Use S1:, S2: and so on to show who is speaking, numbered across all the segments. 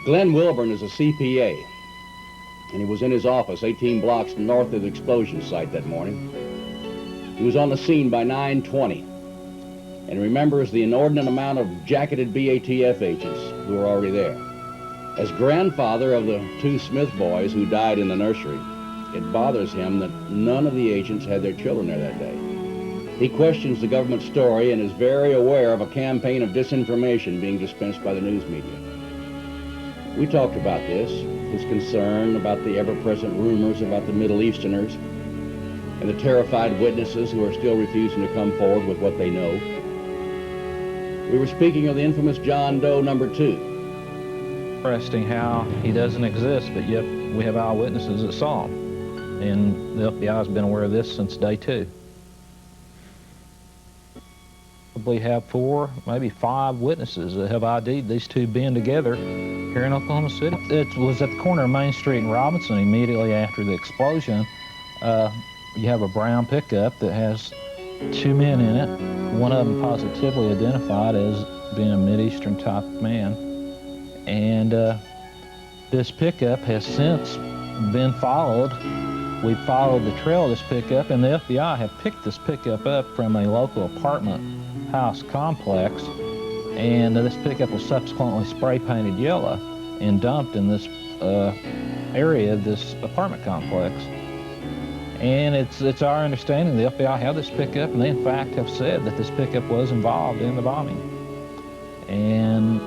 S1: Glenn Wilburn is a CPA, and he was in his office 18 blocks north of the explosion site that morning. He was on the scene by 9:20 and remembers the inordinate amount of jacketed BATF agents who were already there. As grandfather of the two Smith boys who died in the nursery, it bothers him that none of the agents had their children there that day. He questions the government story and is very aware of a campaign of disinformation being dispensed by the news media. We talked about this, his concern about the ever-present rumors about the Middle Easterners and the terrified witnesses who are still refusing to come forward with what they know. We were speaking of the infamous John Doe number 2.
S2: Interesting how he doesn't exist, but yet we have eyewitnesses that saw him. And the FBI has been aware of this since day 2. We have 4, maybe 5 witnesses that have ID'd these two being together here in Oklahoma City. It was at the corner of Main Street and Robinson immediately after the explosion. You have a brown pickup that has 2 men in it, one of them positively identified as being a Mideastern type man. And this pickup has since been followed. We followed the trail of this pickup, and the FBI have picked this pickup up from a local apartment house complex, and this pickup was subsequently spray painted yellow and dumped in this area of this apartment complex. And it's our understanding the FBI have this pickup, and they in fact have said that this pickup was involved in the bombing. And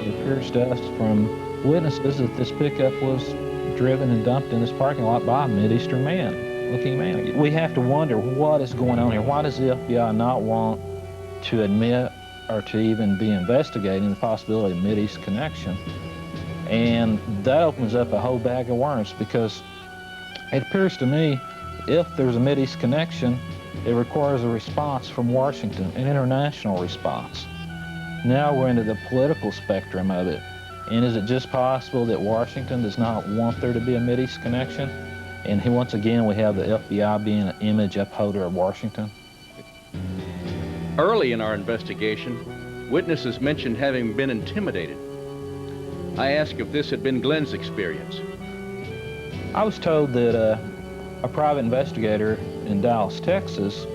S2: it appears to us from witnesses that this pickup was driven and dumped in this parking lot by a Mideastern looking man. We have to wonder what is going on here. Why does the FBI not want to admit or to even be investigating the possibility of Mideast connection? And that opens up a whole bag of worms, because it appears to me if there's a Mideast connection, it requires a response from Washington, an international response. Now we're into the political spectrum of it. And is it just possible that Washington does not want there to be a Mideast connection? And once again, we have the FBI being an image upholder of Washington.
S1: Early in our investigation, witnesses mentioned having been intimidated. I asked if this had been Glenn's experience.
S2: I was told that a private investigator in Dallas, Texas,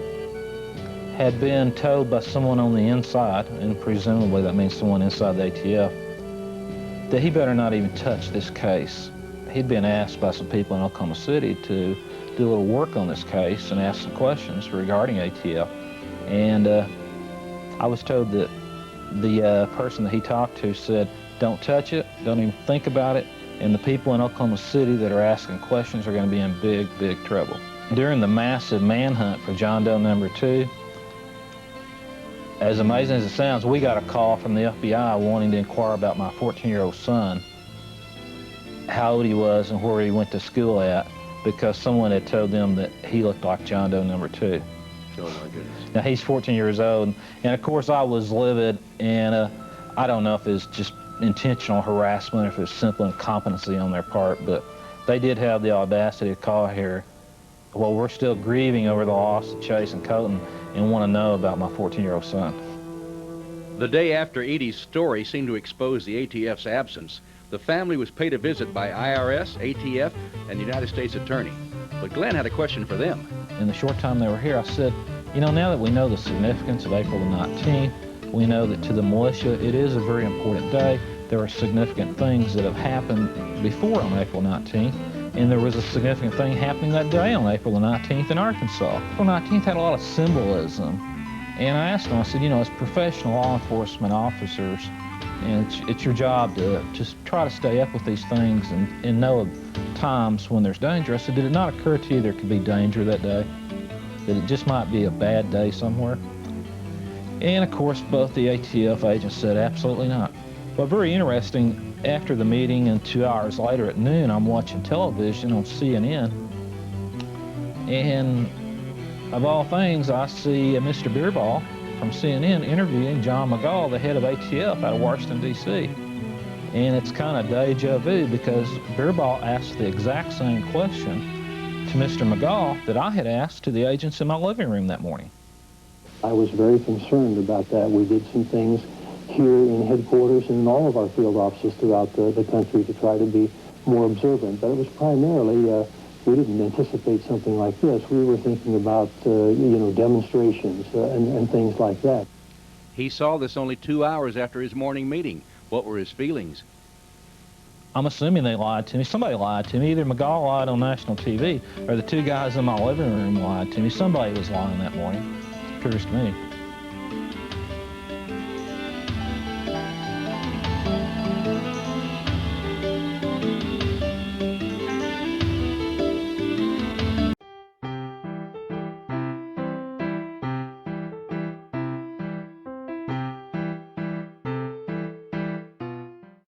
S2: had been told by someone on the inside, and presumably that means someone inside the ATF, that he better not even touch this case. He'd been asked by some people in Oklahoma City to do a little work on this case and ask some questions regarding ATF. And I was told that the person that he talked to said, don't touch it, don't even think about it, and the people in Oklahoma City that are asking questions are going to be in big, big trouble. During the massive manhunt for John Doe number 2, as amazing as it sounds, we got a call from the FBI wanting to inquire about my 14-year-old son, how old he was and where he went to school at, because someone had told them that he looked like John Doe number 2.
S1: Oh my goodness.
S2: Now he's 14 years old, and of course I was livid, and I don't know if it's just intentional harassment or if it's simple incompetency on their part, but they did have the audacity to call here. Well, we're still grieving over the loss of Chase and Colton and want to know about my 14-year-old son.
S1: The day after Edie's story seemed to expose the ATF's absence, the family was paid a visit by IRS, ATF, and the United States Attorney. But Glenn had a question for them.
S2: In the short time they were here, I said, you know, now that we know the significance of April the 19th, we know that to the militia it is a very important day. There are significant things that have happened before on April 19th, and there was a significant thing happening that day on April the 19th in Arkansas. April 19th had a lot of symbolism, and I asked them, I said, you know, as professional law enforcement officers, and it's your job to just try to stay up with these things and know of times when there's danger. I said, did it not occur to you there could be danger that day? That it just might be a bad day somewhere? And of course, both the ATF agents said absolutely not. But very interesting, after the meeting and 2 hours later at noon, I'm watching television on CNN. And of all things, I see Mr. Beerball from CNN interviewing John McGaugh, the head of ATF out of Washington, D.C. And it's kind of deja vu, because Beerball asked the exact same question to Mr. McGaugh that I had asked to the agents in my living room that morning.
S3: I was very concerned about that. We did some things here in headquarters and in all of our field offices throughout the country to try to be more observant. But it was primarily, we didn't anticipate something like this. We were thinking about, demonstrations and things like that.
S1: He saw this only 2 hours after his morning meeting. What were his feelings?
S2: I'm assuming they lied to me. Somebody lied to me. Either McGaw lied on national TV or the two guys in my living room lied to me. Somebody was lying that morning. It occurs to me.